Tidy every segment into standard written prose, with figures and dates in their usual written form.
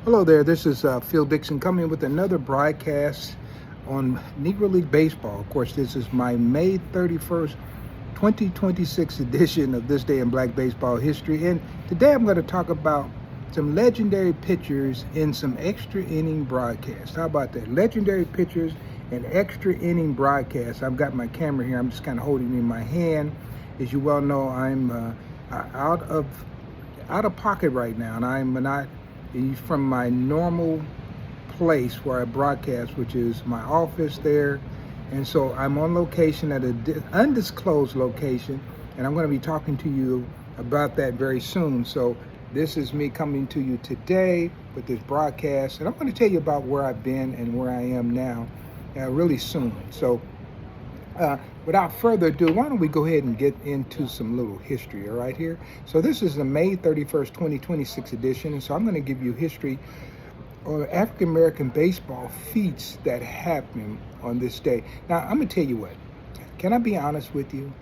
Hello there, this is Phil Dixon coming with another broadcast on Negro League Baseball. Of course, this is my May 31st, 2026 edition of This Day in Black Baseball History. And today I'm going to talk about some legendary pitchers in some extra inning broadcasts. How about that? Legendary pitchers and extra inning broadcasts. I've got my camera here. I'm just kind of holding it in my hand. As you well know, I'm out of pocket right now, and I'm not from my normal place where I broadcast, which is my office there. And so I'm on location at an undisclosed location, and I'm going to be talking to you about that very soon. So this is me coming to you today with this broadcast, and I'm going to tell you about where I've been and where I am now really soon. So without further ado, why don't we go ahead and get into some little history, all right, here. So this is the May 31st, 2026 edition, and so I'm going to give you history on African-American baseball feats that happened on this day. Now, I'm going to tell you what, can I be honest with you?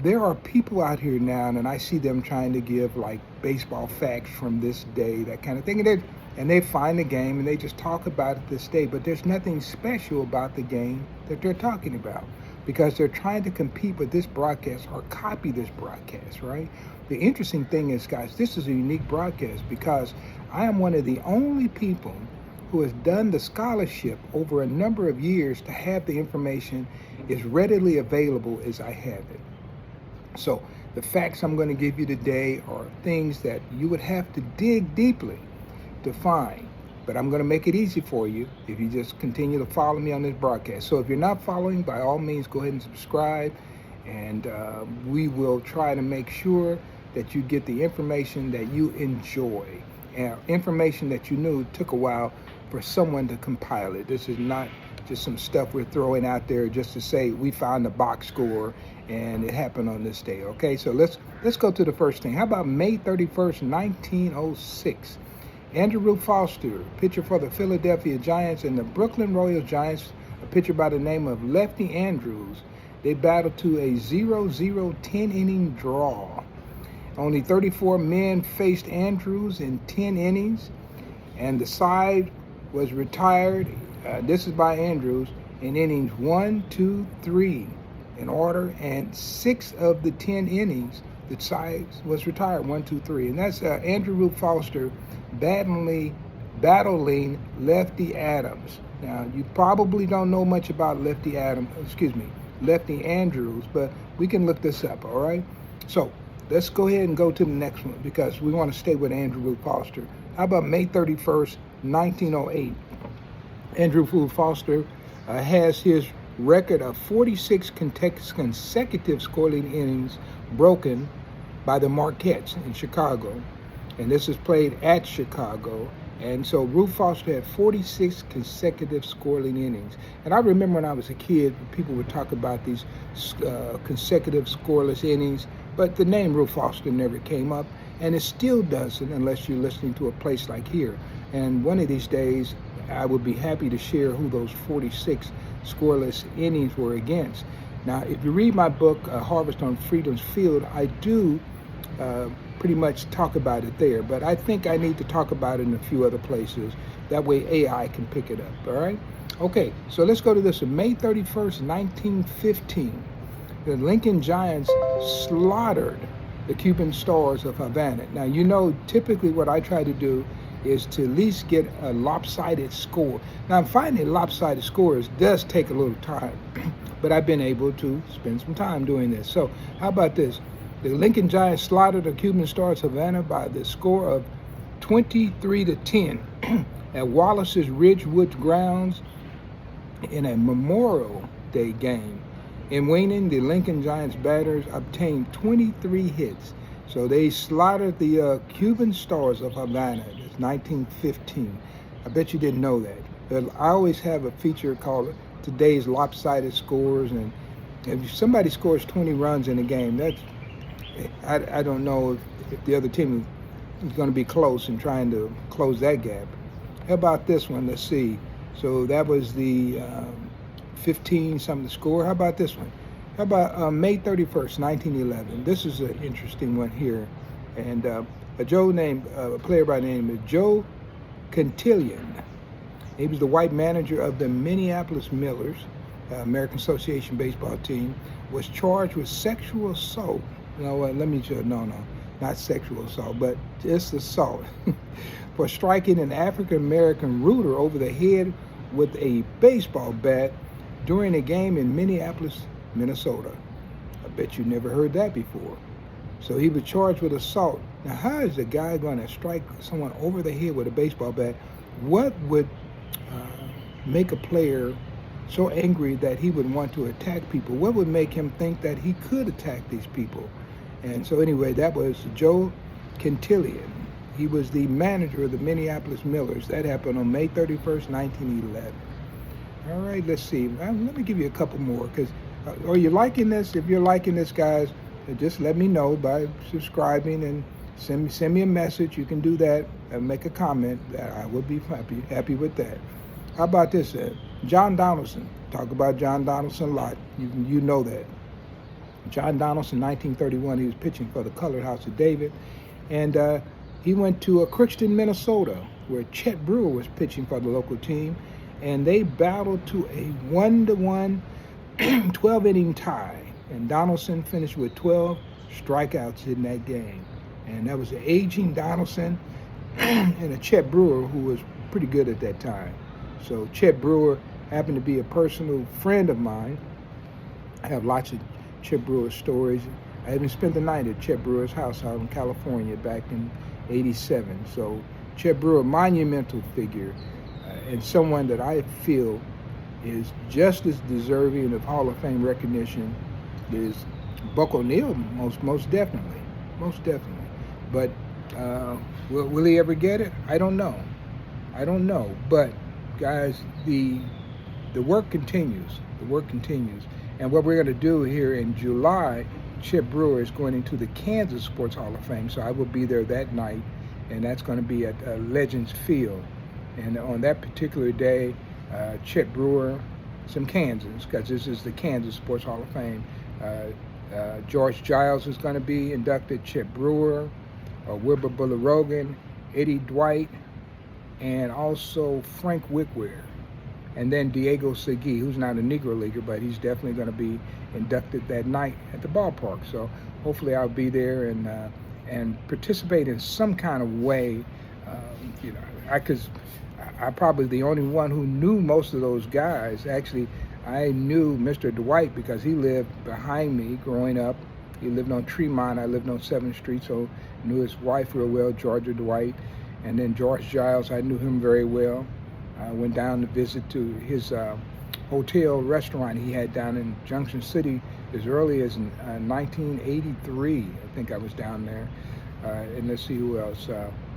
There are people out here now, and I see them trying to give like baseball facts from this day, that kind of thing, and they find the game and they just talk about it this day, but there's nothing special about the game that they're talking about, because they're trying to compete with this broadcast or copy this broadcast, right? The interesting thing is, guys, this is a unique broadcast because I am one of the only people who has done the scholarship over a number of years to have the information as readily available as I have it. So the facts I'm going to give you today are things that you would have to dig deeply to find, but I'm going to make it easy for you if you just continue to follow me on this broadcast. So if you're not following, by all means, go ahead and subscribe, and we will try to make sure that you get the information that you enjoy, and information that you knew took a while for someone to compile it. This is not just some stuff we're throwing out there just to say we found the box score and it happened on this day. Okay, so let's go to the first thing. How about May 31st, 1906? Andrew Ruth Foster, pitcher for the Philadelphia Giants, and the Brooklyn Royals Giants, a pitcher by the name of Lefty Andrews, they battled to a 0-0 10-inning draw. Only 34 men faced Andrews in 10 innings, and the side was retired. This is by Andrews in innings 1, 2, 3 in order, and 6 of the 10 innings the side was retired, 1, 2, 3, and that's Andrew Ruth Foster battling Lefty Adams. Now, you probably don't know much about Lefty Andrews, but we can look this up, all right? So let's go ahead and go to the next one because we want to stay with Andrew Ruth Foster. How about May 31st, 1908? Andrew Ruth Foster has his record of 46 consecutive scoring innings broken by the Marquettes in Chicago. And this is played at Chicago. And so Ruth Foster had 46 consecutive scoring innings. And I remember when I was a kid, people would talk about these consecutive scoreless innings, but the name Ruth Foster never came up, and it still doesn't unless you're listening to a place like here. And one of these days, I would be happy to share who those 46 scoreless innings were against. Now, if you read my book, Harvest on Freedom's Field, I do pretty much talk about it there, but I think I need to talk about it in a few other places. That way AI can pick it up, all right? Okay, so let's go to this. On May 31st, 1915, the Lincoln Giants slaughtered the Cuban Stars of Havana. Now, you know, typically what I try to do is to at least get a lopsided score. Now, finding lopsided scores does take a little time, but I've been able to spend some time doing this. So how about this? The Lincoln Giants slaughtered the Cuban Stars Havana by the score of 23-10 at Wallace's Ridgewood grounds in a Memorial Day game. In winning, the Lincoln Giants batters obtained 23 hits. So they slaughtered the Cuban Stars of Havana. It's 1915. I bet you didn't know that. But I always have a feature called Today's Lopsided Scores, and if somebody scores 20 runs in a game, that's I don't know if the other team is going to be close and trying to close that gap. How about this one? Let's see. So that was the 15-something score. How about this one? How about May 31st, 1911? This is an interesting one here. And a player by the name of Joe Quintillion. He was the white manager of the Minneapolis Millers, American Association baseball team, was charged with sexual assault. Not sexual assault, but just assault for striking an African-American rooter over the head with a baseball bat during a game in Minneapolis, Minnesota. I bet you never heard that before. So he was charged with assault. Now, how is a guy going to strike someone over the head with a baseball bat? What would make a player so angry that he would want to attack people? What would make him think that he could attack these people? And so anyway, that was Joe Quintillion. He was the manager of the Minneapolis Millers. That happened on May 31st, 1911. All right, let's see. Let me give you a couple more. Because are you liking this? If you're liking this, guys, just let me know by subscribing and send me a message. You can do that and make a comment. That I would be happy with that. How about this? John Donaldson. Talk about John Donaldson a lot. You know that. John Donaldson, 1931, he was pitching for the Colored House of David. And he went to Crookston, Minnesota, where Chet Brewer was pitching for the local team. And they battled to a 1-1 12-inning tie. And Donaldson finished with 12 strikeouts in that game. And that was an aging Donaldson and a Chet Brewer who was pretty good at that time. So Chet Brewer happened to be a personal friend of mine. I have lots of Chet Brewer stories. I even spent the night at Chet Brewer's house out in California back in '87. So Chet Brewer, monumental figure, and someone that I feel is just as deserving of Hall of Fame recognition as Buck O'Neil, most definitely. But will he ever get it? I don't know. But guys, the work continues. And what we're going to do here in July, Chet Brewer is going into the Kansas Sports Hall of Fame. So I will be there that night, and that's going to be at Legends Field. And on that particular day, Chet Brewer, some Kansas, because this is the Kansas Sports Hall of Fame. George Giles is going to be inducted, Chet Brewer, Wilbur Buller-Rogan, Eddie Dwight, and also Frank Wickware. And then Diego Segui, who's not a Negro Leaguer, but he's definitely going to be inducted that night at the ballpark. So hopefully I'll be there and participate in some kind of way. Because I'm probably the only one who knew most of those guys. Actually, I knew Mr. Dwight because he lived behind me growing up. He lived on Tremont. I lived on 7th Street, so knew his wife real well, Georgia Dwight. And then George Giles, I knew him very well. I went down to visit to his hotel restaurant he had down in Junction City as early as 1983. I think I was down there. And let's see who else.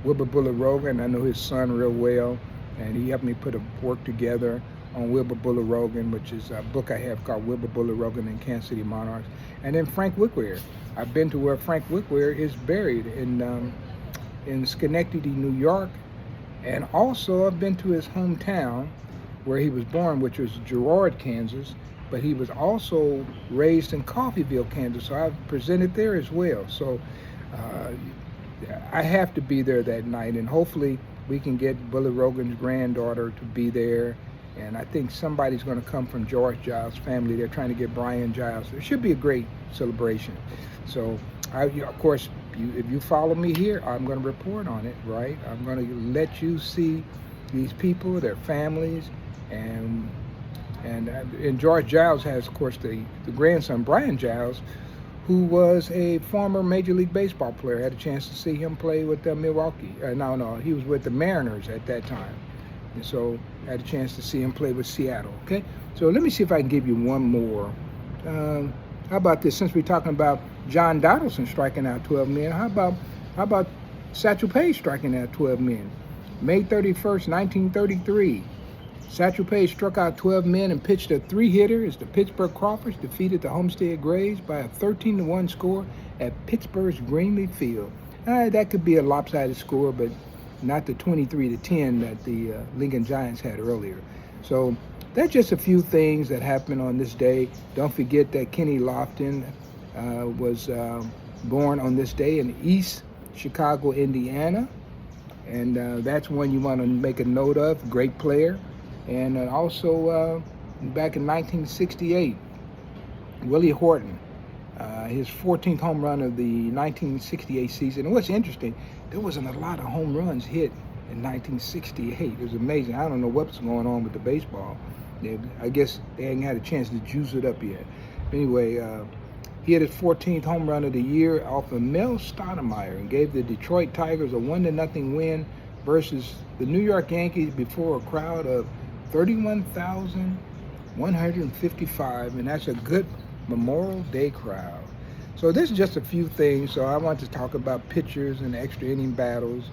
Wilbur Buller-Rogan, I know his son real well, and he helped me put a work together on Wilbur Buller-Rogan, which is a book I have called Wilbur Buller-Rogan and Kansas City Monarchs. And then Frank Wickware. I've been to where Frank Wickware is buried in Schenectady, New York. And also I've been to his hometown where he was born, which was Girard, Kansas, but he was also raised in Coffeyville, Kansas, so I've presented there as well. So I have to be there that night, and hopefully we can get Buller-Rogan's granddaughter to be there, and I think somebody's going to come from George Giles' family. They're trying to get Brian Giles. It should be a great celebration. So, of course, if you follow me here, I'm going to report on it, right? I'm going to let you see these people, their families, and George Giles has, of course, the grandson, Brian Giles, who was a former Major League Baseball player. I had a chance to see him play with Milwaukee. He was with the Mariners at that time. And so I had a chance to see him play with Seattle, okay? So let me see if I can give you one more. How about this? Since we're talking about John Donaldson striking out 12 men, how about Satchel Paige striking out 12 men? May 31st, 1933. Satchel Paige struck out 12 men and pitched a 3-hitter as the Pittsburgh Crawfords defeated the Homestead Grays by a 13-1 score at Pittsburgh's Greenleaf Field. That could be a lopsided score, but not the 23-10 that the Lincoln Giants had earlier. So that's just a few things that happened on this day. Don't forget that Kenny Lofton was born on this day in East Chicago, Indiana. and that's one you want to make a note of. Great player. And also back in 1968, Willie Horton, his 14th home run of the 1968 season. And what's interesting, there wasn't a lot of home runs hit in 1968. It was amazing. I don't know what's going on with the baseball. I guess they hadn't had a chance to juice it up yet. Anyway, he hit his 14th home run of the year off of Mel Stoudemire and gave the Detroit Tigers a 1-0 win versus the New York Yankees before a crowd of 31,155, and that's a good Memorial Day crowd. So this is just a few things. So I want to talk about pitchers and extra inning battles,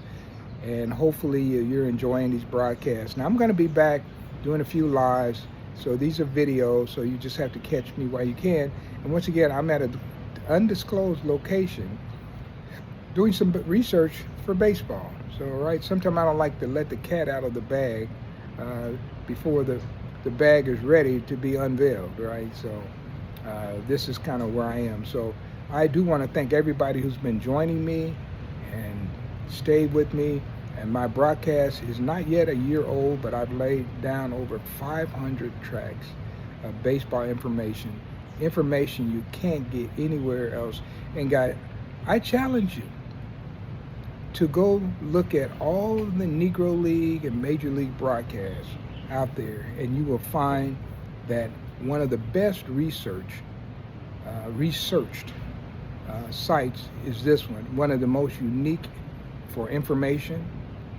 and hopefully you're enjoying these broadcasts. Now I'm going to be back doing a few lives, so these are videos, so you just have to catch me while you can. And once again, I'm at an undisclosed location doing some research for baseball. So right, sometimes I don't like to let the cat out of the bag before the bag is ready to be unveiled, right? So this is kind of where I am. So I do want to thank everybody who's been joining me and stayed with me. And my broadcast is not yet a year old, but I've laid down over 500 tracks of baseball information you can't get anywhere else. And guys, I challenge you to go look at all the Negro League and Major League broadcasts out there, and you will find that one of the best researched sites is this one. One of the most unique for information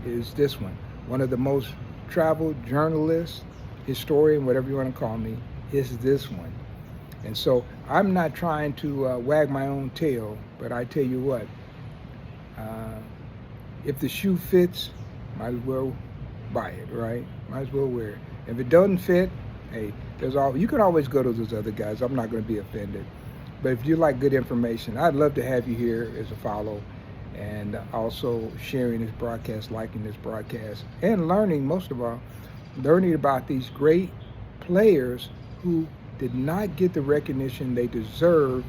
is this one. One of the most traveled journalists, historian, whatever you want to call me, is this one. And so I'm not trying to wag my own tail, but I tell you what, if the shoe fits, might as well buy it, right? Might as well wear it. If it doesn't fit, hey, you can always go to those other guys. I'm not going to be offended. But if you like good information, I'd love to have you here as a follow, and also sharing this broadcast, liking this broadcast, and learning, most of all, learning about these great players who did not get the recognition they deserve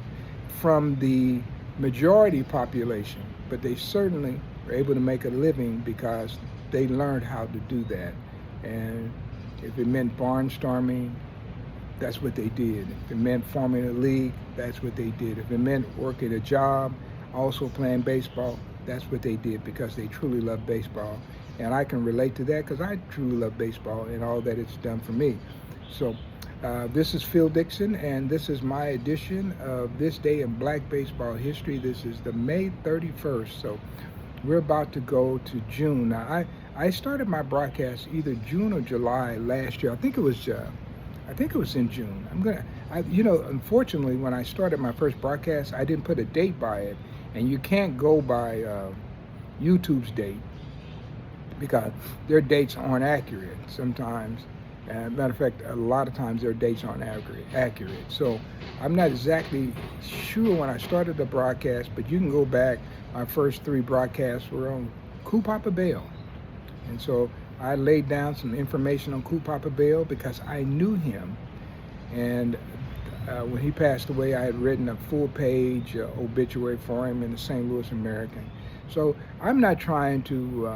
from the majority population, but they certainly were able to make a living because they learned how to do that. And if it meant barnstorming, that's what they did. If it meant forming a league, that's what they did. If it meant working a job, also playing baseball, that's what they did, because they truly love baseball. And I can relate to that because I truly love baseball and all that it's done for me. So this is Phil Dixon, and this is my edition of This Day in Black Baseball History. This is the May 31st. So we're about to go to June. Now, I started my broadcast either June or July last year. I think it was in June. Unfortunately, when I started my first broadcast, I didn't put a date by it, and you can't go by YouTube's date because their dates aren't accurate sometimes. Matter of fact, a lot of times their dates aren't accurate. So I'm not exactly sure when I started the broadcast, but you can go back. My first 3 broadcasts were on Cool Papa Bell. And so I laid down some information on Cool Papa Bell because I knew him. And when he passed away, I had written a full-page obituary for him in the St. Louis American. So I'm not trying to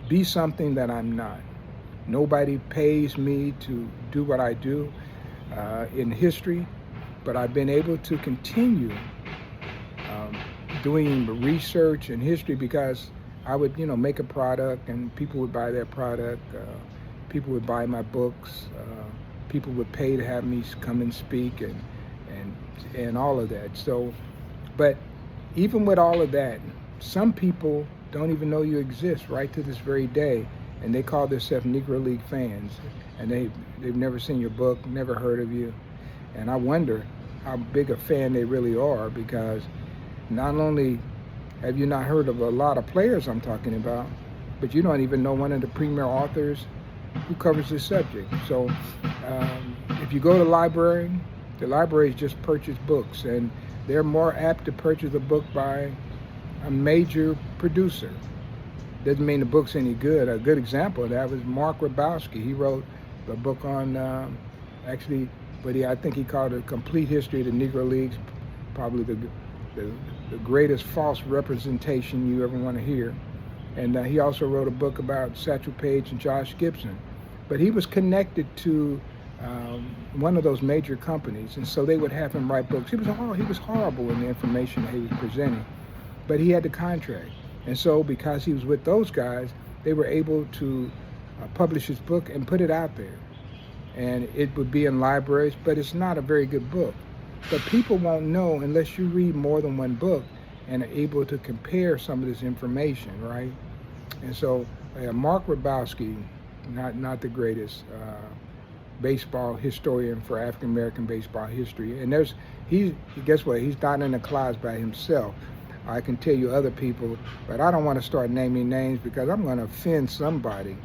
be something that I'm not. Nobody pays me to do what I do in history, but I've been able to continue doing research in history because I would, make a product and people would buy that product. People would buy my books. People would pay to have me come and speak and all of that. So, but even with all of that, some people don't even know you exist right to this very day. And they call themselves Negro League fans, and they've never seen your book, never heard of you. And I wonder how big a fan they really are, because not only have you not heard of a lot of players I'm talking about, but you don't even know one of the premier authors who covers this subject. So if you go to the libraries just purchase books, and they're more apt to purchase a book by a major producer. Doesn't mean the book's any good. A good example of that was Mark Ribowski. He wrote a book on, I think he called it A Complete History of the Negro Leagues, probably the greatest false representation you ever want to hear. And he also wrote a book about Satchel Paige and Josh Gibson. But he was connected to one of those major companies, and so they would have him write books. He was horrible in the information that he was presenting, but he had the contract. And so because he was with those guys, they were able to publish his book and put it out there. And it would be in libraries, but it's not a very good book. But people won't know unless you read more than one book and are able to compare some of this information, right? And so Mark Ribowski, not the greatest baseball historian for African American baseball history, and guess what? He's not in the class by himself. I can tell you other people, but I don't want to start naming names because I'm going to offend somebody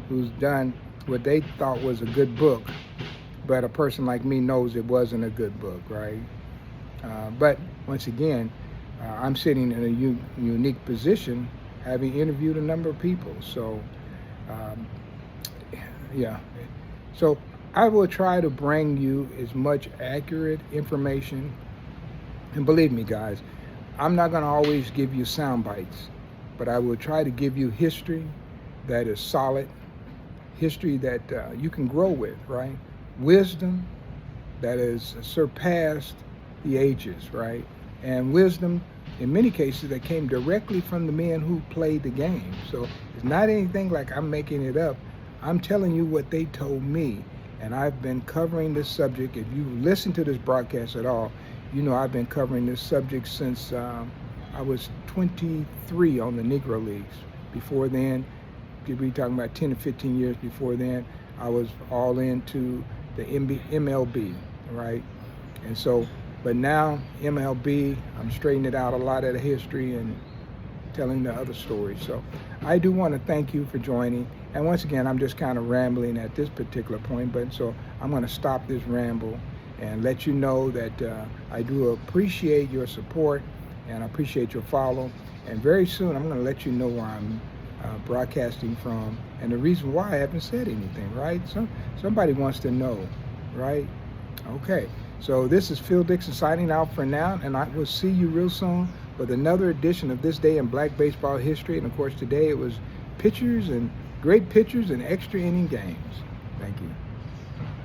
who's done what they thought was a good book, but a person like me knows it wasn't a good book, right? But once again, I'm sitting in a unique position, having interviewed a number of people. So, yeah. So I will try to bring you as much accurate information. And believe me, guys, I'm not going to always give you sound bites, but I will try to give you history that is solid, history that you can grow with, right? Wisdom that has surpassed the ages, right? And wisdom, in many cases, that came directly from the men who played the game. So it's not anything like I'm making it up. I'm telling you what they told me. And I've been covering this subject. If you listen to this broadcast at all, you know I've been covering this subject since I was 23 on the Negro Leagues. Before then, we're talking about 10 to 15 years before then, I was all into the MLB, right? And so, but now MLB, I'm straightening out a lot of the history and telling the other stories. So I do want to thank you for joining. And once again, I'm just kind of rambling at this particular point, but so I'm going to stop this ramble and let you know that I do appreciate your support and I appreciate your follow. And very soon, I'm going to let you know where I'm broadcasting from and the reason why I haven't said anything, right? Somebody wants to know, right? Okay, so this is Phil Dixon signing out for now, and I will see you real soon with another edition of This Day in Black Baseball History. And of course, today it was pitchers and great pitchers and extra inning games. Thank you.